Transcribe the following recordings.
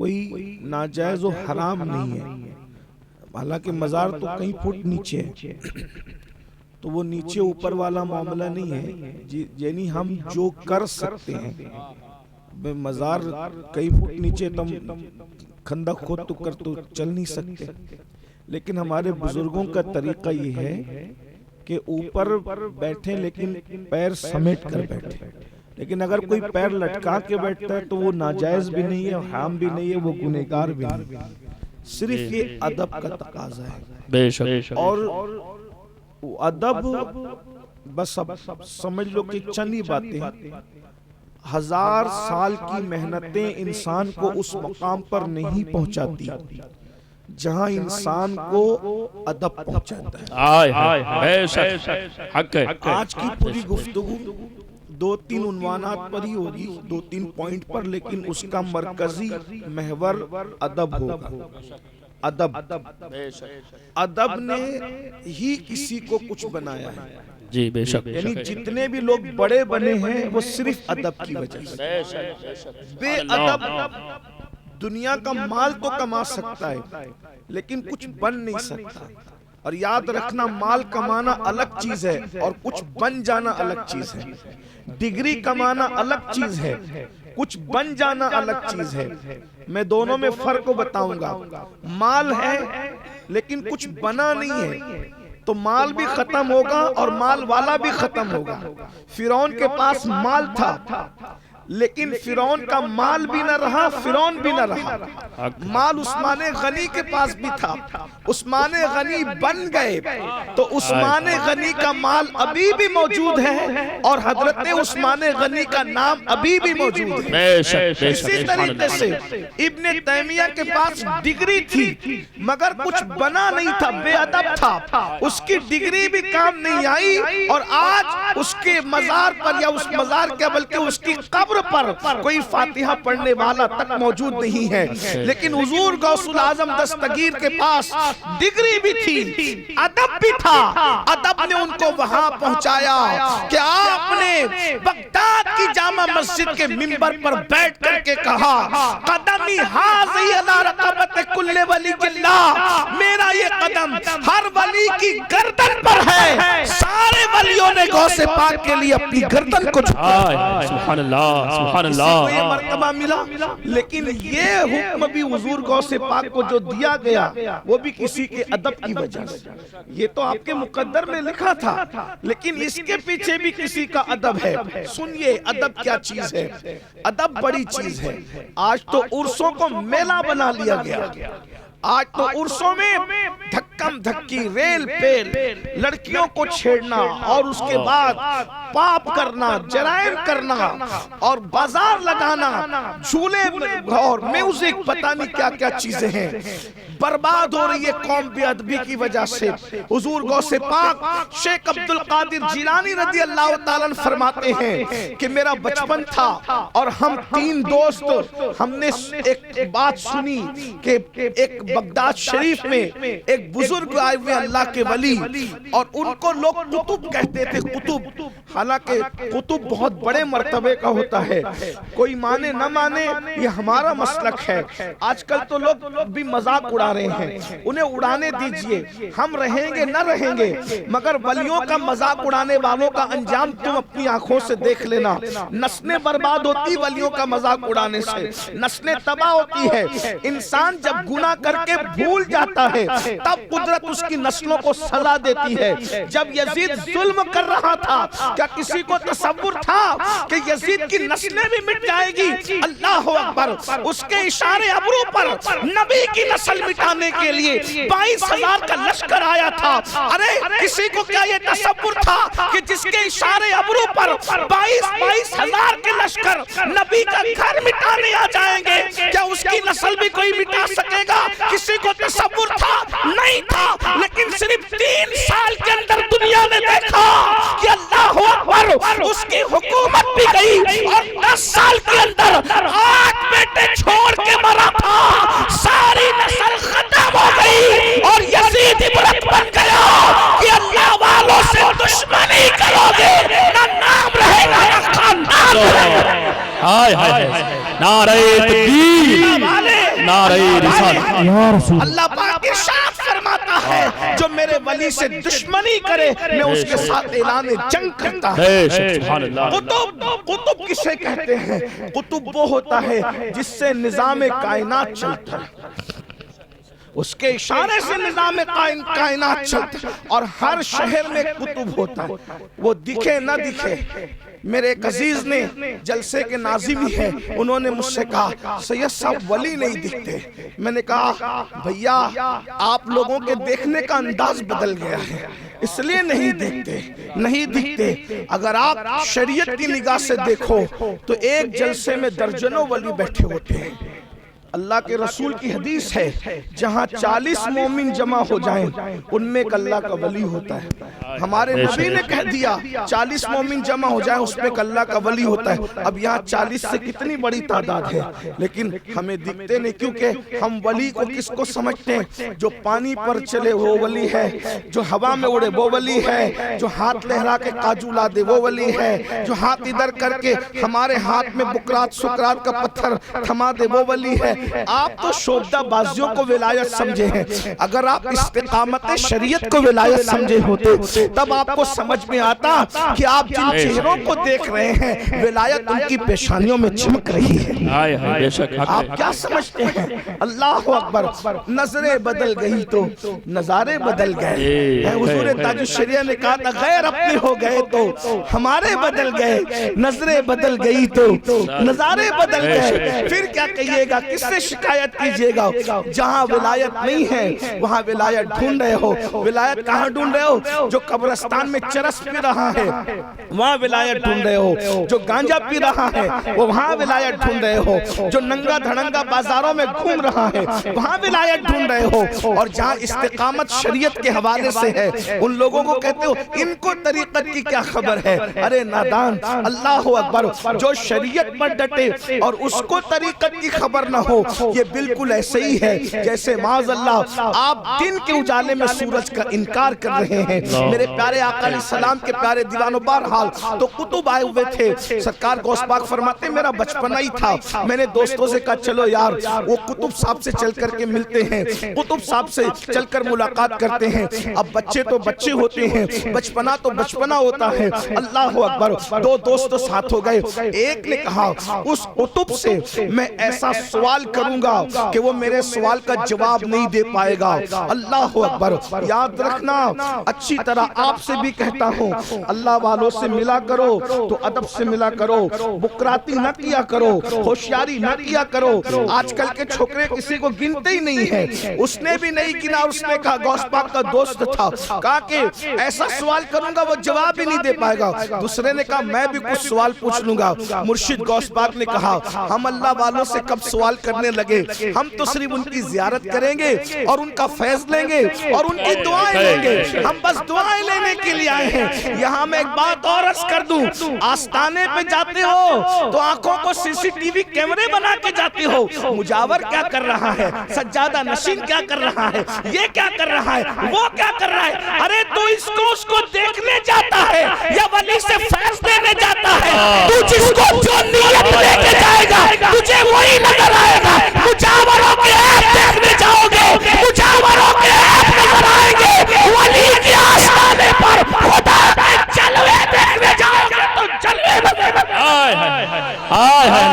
کوئی ناجائز و حرام نہیں ہے، حالانکہ مزار تو کئی فٹ نیچے ہے، تو وہ نیچے اوپر والا معاملہ نہیں ہے، یعنی ہم جو کر سکتے ہیں، مزار کئی فٹ نیچے تم کھندق خود تو کر تو چل نہیں سکتے، لیکن ہمارے بزرگوں کا طریقہ یہ ہے کہ اوپر بیٹھیں لیکن پیر سمیٹ کر بیٹھیں، لیکن اگر کوئی پیر لٹکا کے بیٹھتا ہے تو وہ ناجائز بھی نہیں ہے، حرام بھی نہیں ہے، وہ گنہگار بھی نہیں ہے، صرف یہ ادب کا تقاضا ہے۔ بے شک اور ادب بس اب سمجھ لو کہ چند ہی باتیں، 1000 سال کی محنتیں انسان کو اس مقام پر نہیں پہنچاتی جہاں انسان کو ادب پہنچاتا ہے۔ بے شک حق ہے۔ آج کی پوری گفتگو 2-3 عنوانات پر ہی ہوگی، 2-3 پوائنٹ پر، لیکن اس کا مرکزی محور ادب ہوگا۔ ادب ادب نے ہی کسی کو کچھ بنایا ہے، جی بے شک، یعنی جتنے بھی لوگ بڑے بنے ہیں وہ صرف ادب کی وجہ سے۔ بے ادب دنیا کا مال تو کما سکتا ہے لیکن کچھ بن نہیں سکتا، اور یاد رکھنا مال کمانا الگ چیز ہے اور کچھ بن جانا الگ چیز ہے، ڈگری کمانا الگ چیز ہے، کچھ بن جانا الگ چیز ہے۔ میں دونوں میں فرق بتاؤں گا، مال ہے لیکن کچھ بنا نہیں ہے تو مال بھی ختم ہوگا اور مال والا بھی ختم ہوگا۔ فرعون کے پاس مال تھا لیکن فرعون کا مال بھی نہ رہا، فرعون بھی نہ رہا۔ مال عثمان غنی کے پاس بھی تھا، عثمان غنی بن گئے تو عثمان غنی کا مال ابھی بھی موجود ہے اور حضرت عثمان غنی کا نام ابھی بھی موجود ہے۔ اسی طریقے سے ابن تیمیہ کے پاس ڈگری تھی مگر کچھ بنا نہیں تھا، بے ادب تھا، اس کی ڈگری بھی کام نہیں آئی، اور آج اس کے مزار پر، یا اس مزار کے بلکہ اس کی قبر پر کوئی فاتحہ پڑھنے والا تک موجود نہیں ہے۔ لیکن حضور غوث العظم دستگیر کے پاس ڈگری بھی تھی، ادب بھی تھا، ادب نے ان کو وہاں پہنچایا کہ آپ نے بغداد کی جامع مسجد کے منبر پر بیٹھ کر کے کہا، قدمی حاضی علی رقبت کل ولی اللہ، میرا یہ قدم ہر ولی کی گردن پر ہے۔ سارے ولیوں نے غوث پاک کے لیے اپنی گردن کو جھکایا۔ سبحان اللہ سبحان کسی کو یہ اللہ۔ مرتبہ ملا، لیکن یہ حکم بھی حضور غوث پاک کو جو دیا گیا وہ بھی کسی کے ادب کی وجہ سے۔ یہ تو آپ کے مقدر میں لکھا تھا لیکن اس کے پیچھے بھی کسی کا ادب ہے۔ سنیے ادب کیا چیز ہے، ادب بڑی چیز ہے۔ آج تو عرسوں کو میلہ بنا لیا گیا، آج تو عرسوں میں دھکم دھکی، ریل پیل، لڑکیوں کو چھیڑنا اور اس کے بعد پاپ کرنا، جرائم کرنا اور بازار لگانا، جھولے اور میوزک، پتہ نہیں کیا کیا چیزیں ہیں، برباد ہو رہی ہے قوم بے ادبی کی وجہ سے۔ حضور غوث پاک شیخ عبدالقادر جیلانی رضی اللہ تعالیٰ عنہ فرماتے ہیں کہ میرا بچپن تھا اور ہم 3 دوست، ہم نے ایک بات سنی کہ ایک بغداد شریف میں ایک بزرگ آئے ہوئے اللہ کے ولی، اور ان کو لوگ قطب کہتے تھے، قطب، حالانکہ قطب بہت بڑے مرتبے کا ہوتا ہے، کوئی مانے نہ مانے یہ ہمارا مسلک ہے۔ آج کل تو لوگ بھی مذاق اڑا رہے ہیں، انہیں اڑانے دیجئے، ہم رہیں گے نہ رہیں گے، مگر ولیوں کا مذاق اڑانے والوں کا انجام تم اپنی آنکھوں سے دیکھ لینا۔ نسلیں برباد ہوتی ولیوں کا مذاق اڑانے سے، نسلیں تباہ ہوتی ہے۔ انسان جب گناہ کر کے بھول جاتا ہے تب قدرت اس کی نسلوں کو سزا دیتی ہے۔ جب یزید ظلم کر رہا تھا کیا کسی کو تصور تھا کہ یزید کی نسلیں بھی مٹ جائے گی؟ اللہ اکبر، اس کے اشارے ابرو پر نبی کی نسل مٹانے کے لیے 22,000 کا لشکر آیا تھا۔ ارے کسی کو کیا یہ تصور تھا کہ جس کے اشارے ابرو پر 22,000 کے لشکر نبی کا گھر مٹانے آ جائیں گے؟ کیا اس کی نسل بھی کوئی مٹا سکے گا؟ کسی کو تصور تھا؟ نہیں تھا، لیکن صرف 3 سال کے اندر دنیا نے دیکھا کہ اللہ اکبر، اس کی حکومت بھی گئی اور 10 سال کے اندر 8 بیٹے چھوڑ کے مرا تھا، ساری نسل ختم ہو گئی اور یزید عبرت بن گیا کہ اللہ والوں سے دشمنی کرو گے نہ نام رہے گا نہ خاندان رہے گا۔ نعرہ تکبیر، نعرہ رسالت یا رسول اللہ پاک ارشاد فرماتا ہے جو میرے ولی سے دشمنی کرے میں اس کے ساتھ اعلان جنگ کرتا ہوں۔ بے شک سبحان اللہ قطب کسے کہتے ہیں؟ قطب وہ ہوتا ہے جس سے نظام کائنات چلتا ہے، اس کے اشارے سے نظام کائنات چلتا ہے، اور ہر شہر میں قطب ہوتا ہے، وہ دکھے نہ دکھے۔ میرے ایک عزیز نے جلسے کے ناظم ہی ہیں، انہوں نے مجھ سے کہا سید صاحب ولی نہیں دکھتے۔ میں نے کہا بھیا آپ لوگوں کے دیکھنے کا انداز بدل گیا ہے، اس لیے نہیں دکھتے۔ اگر آپ شریعت کی نگاہ سے دیکھو تو ایک جلسے میں درجنوں ولی بیٹھے ہوتے ہیں۔ اللہ کے رسول کی حدیث ہے جہاں 40 مومن جمع ہو جائیں ان میں ایک اللہ کا ولی ہوتا ہے۔ ہمارے نبی نے کہہ دیا 40 مومن جمع ہو جائیں اس میں ایک اللہ کا ولی ہوتا ہے۔ اب یہاں 40 سے کتنی بڑی تعداد ہے، لیکن ہمیں دکھتے نہیں، کیونکہ ہم ولی کو کس کو سمجھتے ہیں؟ جو پانی پر چلے وہ ولی ہے، جو ہوا میں اڑے وہ ولی ہے، جو ہاتھ لہرا کے کاجو لا دے وہ ولی ہے، جو ہاتھ ادھر کر کے ہمارے ہاتھ میں بکرات سکرات کا پتھر تھما دے وہ ولی ہے۔ آپ تو شعبدہ بازیوں کو ولایت سمجھے ہیں، اگر آپ استقامت شریعت کو ولایت سمجھے ہوتے تب آپ کو سمجھ میں آتا کہ آپ جن چہروں کو دیکھ رہے ہیں ولایت ان کی پیشانیوں میں چمک رہی ہے۔ بے شک آپ کیا سمجھتے ہیں؟ اللہ اکبر، نظریں بدل گئی تو نظارے بدل گئے۔ حضور تاج الشریعہ نے کہا تھا غیر اپنے ہو گئے تو ہمارے بدل گئے، نظریں بدل گئی تو نظارے بدل گئے۔ پھر کیا کہیے گا، کس سے شکایت کیجئے گا؟ جہاں ولایت نہیں ہے وہاں ولایت ڈھونڈ رہے ہو۔ ولایت کہاں ڈھونڈ رہے ہو؟ جو قبرستان میں چرس پی رہا ہے وہاں ولایت ڈھونڈ رہے ہو، جو گانجا پی رہا ہے وہاں ولایت ڈھونڈ رہے ہو، جو ننگا دھڑنگا بازاروں میں گھوم رہا ہے وہاں ولایت ڈھونڈ رہے ہو، اور جہاں استقامت شریعت کے حوالے سے ہے ان لوگوں کو کہتے ہو ان کو طریقت کی کیا خبر ہے؟ ارے نادان، اللہ اکبر، جو شریعت پر ڈٹے اور اس کو طریقت کی خبر نہ ہو یہ بالکل ایسے ہی ہے جیسے معاذ اللہ آپ دن کے اجالے میں سورج کا انکار کر رہے ہیں۔ میرے پیارے آقا علیہ السلام کے پیارے دیوانوں، بہرحال تو قطب آئے ہوئے تھے۔ سرکار غوث پاک فرماتے میرا بچپنا ہی تھا، میں نے دوستوں سے کہا چلو یار وہ قطب صاحب سے چل کر کے ملتے ہیں، قطب صاحب سے چل کر ملاقات کرتے ہیں۔ اب بچے تو بچے ہوتے ہیں، بچپنا تو بچپنا ہوتا ہے۔ اللہ اکبر، دو دوست ساتھ ہو گئے۔ ایک نے کہا اس قطب سے میں ایسا سوال کروں گا کہ وہ میرے سوال کا جواب نہیں دے پائے گا۔ اللہ اکبر، یاد رکھنا اچھی طرح آپ سے بھی کہتا ہوں اللہ والوں سے ملا کرو تو ادب سے ملا کرو، بکراتی نہ کیا کرو، ہوشیاری نہ کیا کرو۔ آج کل کے چھوکرے کسی کو گنتے ہی نہیں ہیں، اس نے بھی نہیں گنا، اس نے کہا غوث پاک کا دوست تھا، کہا کہ ایسا سوال کروں گا وہ جواب ہی نہیں دے پائے گا۔ دوسرے نے کہا میں بھی کچھ سوال پوچھ لوں گا۔ مرشد غوث پاک نے کہا ہم اللہ والوں سے کب سوال کرنے لگے، ہم تو صرف ان کی زیارت کریں گے اور ان کا فیض لیں گے اور ان کی دعائیں لیں گے، ہم بس دعائیں لینے کے لیے آئے ہیں۔ یہاں میں ایک بات اور عرض کر دوں، آستانے پہ جاتے ہو تو آنکھوں کو سی سی ٹی وی کیمرے بنا کے جاتے ہو، مجاور کیا کر رہا ہے، سجادہ نشین کیا کر رہا ہے، یہ کیا کر رہا ہے، وہ کیا کر رہا ہے، ارے تو اس کو دیکھنے جاتا ہے یا ولی سے فیض دینے جاتا ہے؟ تو جس کو جو نیت لے کے جائے گا تجھے وہی نظر آئے گا۔ مجاوروں کے عیب دیکھنے جاؤ گے، مجاوروں کے عیب نظر آئیں گے، ولی کی آستانے پر خدا کے جلوے دیکھنے جاؤ گے تو جلوے نظر آئے گا۔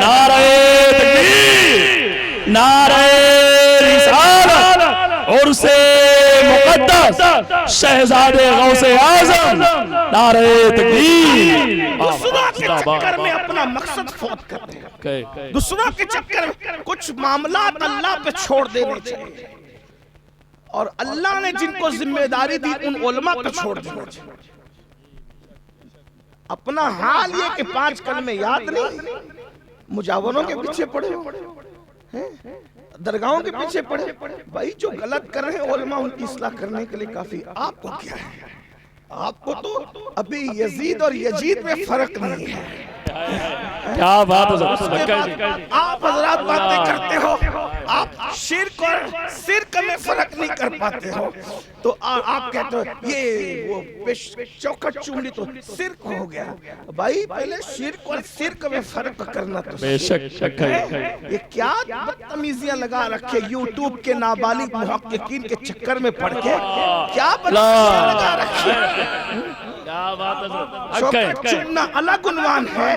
نعرہ تکبیر، نعرہ رسالت، عرس مقدس، شہزادے غوث اعظم، نعرہ تکبیر۔ دوسروں کے چکر میں اپنا مقصد فوت کرتے ہیں، دوسروں کے چکر میں کچھ معاملات اللہ پہ چھوڑ دینے چاہیے، اور اللہ نے جن کو ذمہ داری دی ان علماء پہ چھوڑ دینا چاہیے۔ اپنا حال یہ کہ 5 کلمے یاد نہیں، مجاوروں کے پیچھے پڑے ہو، درگاہوں کے پیچھے پڑے، بھائی جو غلط کر رہے ہیں علماء ان کی اصلاح کرنے کے لیے کافی۔ آپ کو کیا ہے؟ آپ کو تو ابھی یزید اور یجید میں فرق نہیں ہے۔ کیا بات ہے، آپ حضرات باتیں کرتے ہو، آپ شرک اور شرک میں فرق نہیں کر پاتے ہو تو آپ کہتے ہو یہ وہ چوکھٹ چونڈی تو شرک ہو گیا. بھائی پہلے شرک اور شرک میں فرق کرنا تو بے شک ہے. یہ کیا بدتمیزیاں لگا رکھے یوٹیوب کے نابالغ محققین کے چکر میں پڑ کے کیا بدتمیزیاں لگا رکھے. کیا بات ہے. چوکھٹ چوننا الگ عنوان ہے,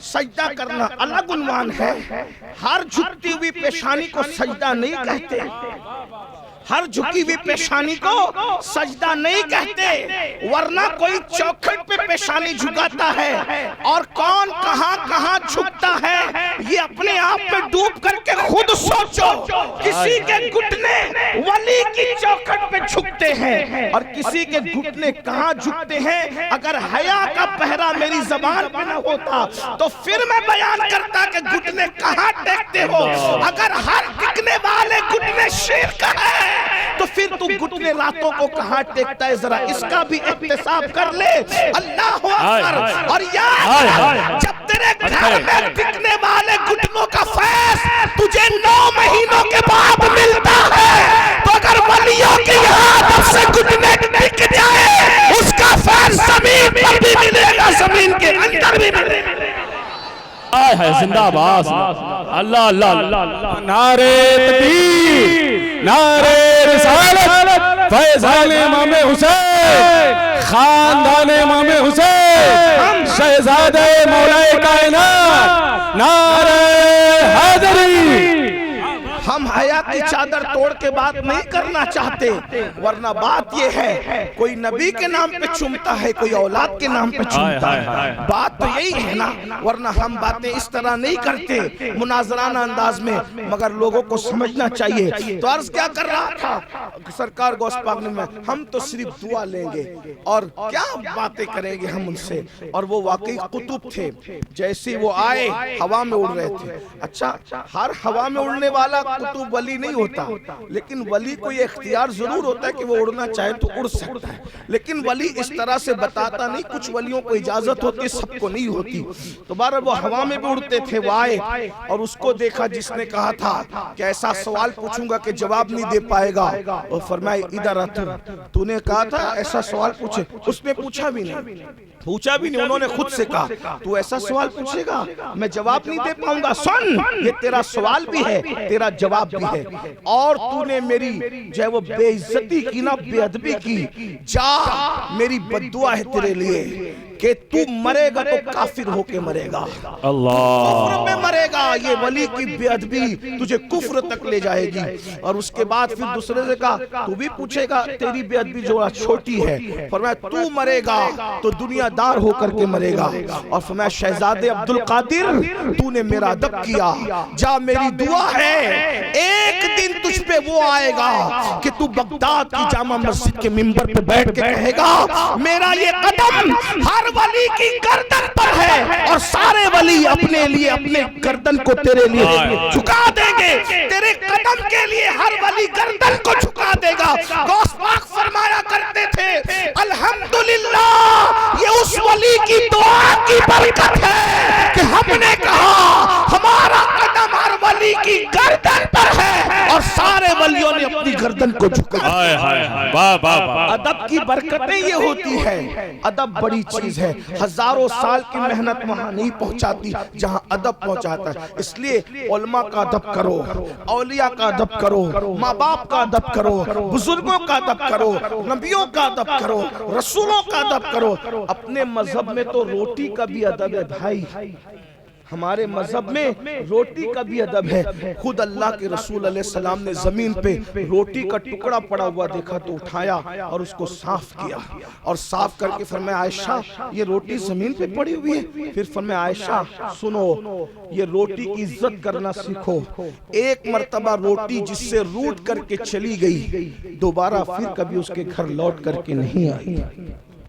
سجدہ کرنا الگ عنوان ہے. ہر جھکتی ہوئی پیشانی کو سجدہ نہیں کہتے, ہر جھکی ہوئی پیشانی کو سجدہ نہیں کہتے, ورنہ کوئی چوکھٹ پہ پیشانی جھکاتا ہے اور کون کہاں کہاں جھکتا ہے یہ اپنے آپ میں ڈوب کر کے خود سوچو. کسی کے گھٹنے ولی کی چوکھٹ پہ جھکتے ہیں اور کسی کے گھٹنے کہاں جھکتے ہیں. اگر حیا کا پہرا میری زبان پہ نہ ہوتا تو پھر میں بیان کرتا کہ گھٹنے کہاں ٹیکتے ہو. اگر ہر ٹکنے والے گھٹنے شرک ہے تو پھر تو گھٹنے راتوں کو کہاں ٹیکتا ہے. ذرا اس کا بھی احتساب کر لے. اللہ اکبر. اور یاد جب تیرے گھر میں ٹکنے والے گھٹنوں کا فیض تجھے 9 مہینوں کے بعد ملتا ہے تو اگر ولیوں کے یہاں ادب سے گھٹنے ٹک جائے اس کا فیض زمین پر بھی ملے گا, زمین کے اندر بھی ملے گا. ہے زندہ باز. اللہ اللہ. نعرے تکبیر, نعرے رسالت, فیضان امام حسین, خاندان امام حسین, شہزادہ مولا کائنات, نعرے حیدری. ہم حیا کی چادر توڑ کے بات نہیں کرنا چاہتے, ورنہ بات یہ ہے کوئی نبی کے نام پہ چومتا ہے, کوئی اولاد کے نام پہ چومتا ہے. بات تو یہی ہے نا, ورنہ ہم باتیں اس طرح نہیں کرتے مناظرانہ انداز میں, مگر لوگوں کو سمجھنا چاہیے. تو عرض کیا کر رہا تھا سرکار غوث پاک نے, ہم تو صرف دعا لیں گے اور کیا باتیں کریں گے ہم ان سے. اور وہ واقعی قطب تھے, جیسے وہ آئے ہوا میں اڑ رہے تھے. اچھا ہر ہوا میں اڑنے والا قطب ولی نہیں ہوتا, لیکن ولی کو یہ اختیار ضرور ہوتا ہے کہ وہ اڑنا چاہے تو اڑ سکتا ہے, لیکن ولی اس طرح سے بتاتا نہیں. کچھ ولیوں کو اجازت ہوتی, سب کو نہیں ہوتی. تو بہرحال وہ ہوا میں بھی اڑتے تھے. وہ آئے اور اس کو دیکھا جس نے کہا تھا کہ ایسا سوال پوچھوں گا کہ جواب نہیں دے پائے گا, اور فرمایا ادھر آ, تو نے کہا تھا ایسا سوال پوچھے. اس نے پوچھا بھی نہیں, انہوں نے خود سے کہا تو ایسا سوال پوچھے گا میں جواب نہیں دے پاؤں گا. سن, یہ تیرا سوال بھی ہے, تیرا جواب بھی ہے, اور تو نے میری جو ہے وہ بے عزتی کی نا, بے ادبی کی. جا, میری بددعا ہے تیرے لیے کہ تو مرے گا تو کافر ہو کے مرے گا, کفر میں مرے گا. یہ ولی کی بے ادبی تجھے کفر تک لے جائے گی. اور اس کے بعد پھر دوسرے سے کہا تو بھی پوچھے گا, تیری بے ادبی جو چھوٹی ہے. فرمایا تو مرے گا تو دنیا دار ہو کر کے مرے گا. اور فرمایا شہزادے عبدالقادر تو نے میرا ادب کیا, جا میری دعا ہے ایک دن تجھ پہ وہ آئے گا کہ تو بغداد کی جامع مسجد کے منبر پہ بیٹھ کے کہے گا میرا یہ قدم ہر ولی کی گردن پر ہے, اور سارے ولی اپنے لیے اپنے گردن کو تیرے لیے جھکا دیں گے. تیرے قدم کے لیے ہر ولی گردن کو جھکا دے گا. غوث پاک فرمایا کرتے تھے الحمدللہ یہ اس ولی کی دعا کی برکت ہے کہ ہم نے کہا ہمارا قدم ہر ولی کی گردن پر ہے اور سارے ولیوں نے اپنی گردن کو جھکا. ادب کی برکتیں یہ ہوتی ہے. ادب بڑی چیز ہے, ہزاروں سال کی محنت وہاں نہیں پہنچاتی جہاں ادب پہنچاتا ہے. اس لیے علماء کا ادب کرو, اولیاء کا ادب کرو, ماں باپ کا ادب کرو, بزرگوں کا ادب کرو, نبیوں کا ادب کرو, رسولوں کا ادب کرو. اپنے مذہب میں تو روٹی کا بھی ادب ہے بھائی, ہمارے مذہب میں روٹی کا بھی ادب ہے. خود اللہ کے رسول علیہ السلام نے زمین پہ روٹی کا ٹکڑا پڑا ہوا دیکھا تو اٹھایا اور اس کو صاف کیا, اور صاف کر کے فرمایا عائشہ یہ روٹی زمین پہ پڑی ہوئی ہے. پھر فرمایا عائشہ سنو, یہ روٹی کی عزت کرنا سیکھو. ایک مرتبہ روٹی جس سے روٹ کر کے چلی گئی دوبارہ پھر کبھی اس کے گھر لوٹ کر کے نہیں آئی.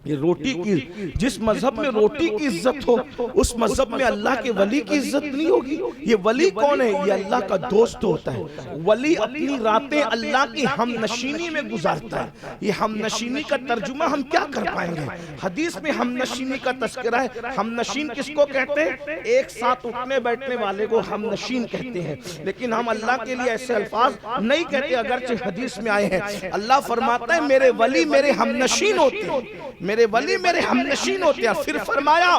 یہ روٹی کی، جس مذہب میں روٹی کی عزت ہو اس مذہب میں اللہ کے ولی کی عزت نہیں ہوگی۔ یہ ولی کون ہے؟ یہ اللہ کا دوست ہوتا ہے۔ ولی اپنی راتیں اللہ کی ہم نشینی میں گزارتا ہے۔ یہ ہم نشینی کا ترجمہ ہم کیا کر پائیں گے؟ حدیث میں ہم نشینی کا تذکرہ ہے۔ ہم نشین کس کو کہتے ہیں؟ ایک ساتھ اٹھنے بیٹھنے والے کو ہم نشین کہتے ہیں، لیکن ہم اللہ کے لیے ایسے الفاظ نہیں کہتے، اگرچہ حدیث میں آئے ہیں۔ اللہ فرماتا ہے میرے ولی میرے ہم نشین ہوتے ہیں، میرے ولی میرے ہم نشین ہوتے ہیں۔ پھر فرمایا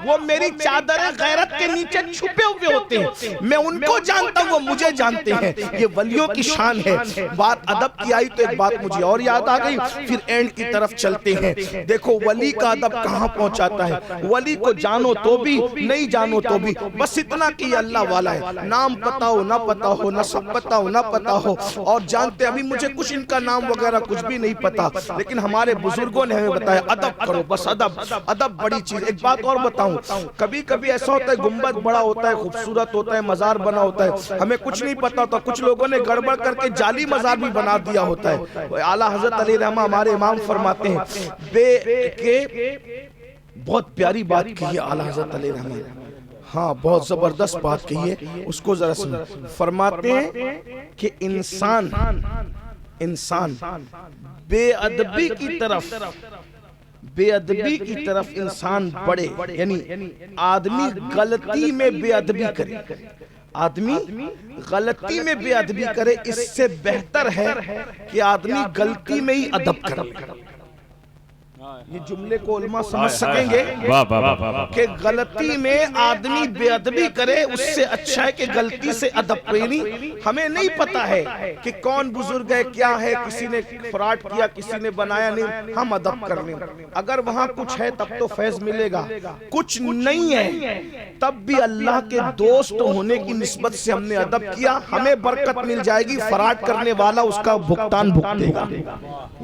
وہ میری چادر غیرت کے نیچے چھپے ہوئے ہوتے ہیں، میں ان کو جانتا ہوں وہ مجھے جانتے ہیں۔ یہ ولیوں کی شان ہے۔ بات ادب کی آئی تو ایک بات مجھے اور یاد آ گئی، پھر اینڈ کی طرف چلتے ہیں۔ دیکھو ولی کا ادب کہاں پہنچاتا ہے۔ ولی کو جانو تو بھی نہیں جانو تو بھی بس اتنا کہ یہ اللہ والا ہے، نام پتا ہو نہ پتا ہو، نسب پتا ہو نہ پتا ہو، اور جانتے ابھی مجھے کچھ ان کا نام وغیرہ کچھ بھی نہیں پتا، لیکن ہمارے بزرگوں نے ہمیں بتایا ادب کرو، بس ادب۔ ادب بڑی چیز۔ ایک بات اور بتاؤں، کبھی کبھی ایسا ہوتا ہے گنبد بڑا ہوتا ہے، خوبصورت ہوتا ہے، مزار بنا ہوتا ہے، ہمیں کچھ نہیں پتا ہوتا، کچھ لوگوں نے گڑبڑ کر کے جعلی مزار بھی بنا دیا ہوتا ہے۔ اعلیٰ حضرت علیہ رحمہ ہمارے امام فرماتے ہیں بہت پیاری بات کی ہے اعلیٰ حضرت علیہ رحمہ، ہاں بہت زبردست بات کی ہے، اس کو ذرا سن۔ فرماتے ہیں کہ انسان بے ادبی کی طرف انسان بڑھے، یعنی آدمی غلطی میں بے ادبی کرے، آدمی غلطی میں بے ادبی کرے، اس سے بہتر ہے کہ آدمی غلطی میں ہی ادب کرے۔ یہ جملے کو علماء سمجھ سکیں گے کہ غلطی میں آدمی بے ادبی کرے، اس سے اچھا ہے کہ غلطی سے ادب کرے۔ ہمیں نہیں پتا ہے کہ کون بزرگ ہے کیا ہے، کسی نے فراڈ کیا کسی نے بنایا نہیں، ہم ادب کر لیں۔ اگر وہاں کچھ ہے تب تو فیض ملے گا، کچھ نہیں ہے تب بھی اللہ کے دوست ہونے کی نسبت سے ہم نے ادب کیا، ہمیں برکت مل جائے گی، فراڈ کرنے والا اس کا بھگتان بھگتے گا۔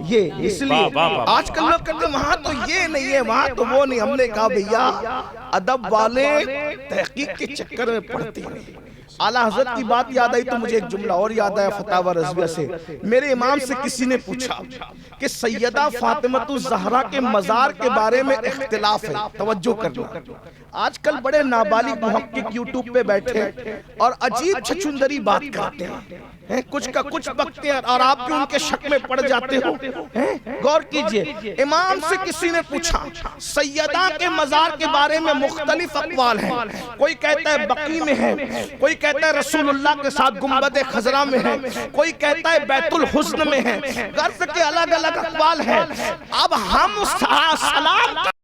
یہ اس لیے آج کل لوگ کہتے ہیں وہاں تو یہ نہیں ہے وہاں تو وہ نہیں، ہم نے کہا بھیا ادب والے تحقیق کے چکر میں پڑتے ہیں۔ اعلیٰ حضرت کی بات یاد آئی تو مجھے ایک جملہ اور یاد آیا فتاوی رضویہ سے۔ میرے امام سے کسی نے پوچھا کہ سیدہ فاطمہ الزہرا کے مزار کے بارے میں اختلاف ہے، توجہ کرنا۔ آج کل بڑے نابالغ محقق یوٹیوب پہ بیٹھے اور عجیب چھچندری بات کرتے ہیں، کچھ کا کچھ بکتے ہیں اور آپ بھی ان کے شک میں پڑ جاتے ہو۔ غور کیجئے، امام سے کسی نے پوچھا سیدہ کے مزار کے بارے میں مختلف اقوال ہیں، کوئی کہتا ہے بقیع میں ہے، کوئی کہتا ہے رسول اللہ کے ساتھ گنبد خضرا میں ہے، کوئی کہتا ہے بیت الحسن میں ہے، غرض کے الگ الگ اقوال ہیں۔ اب ہم سلام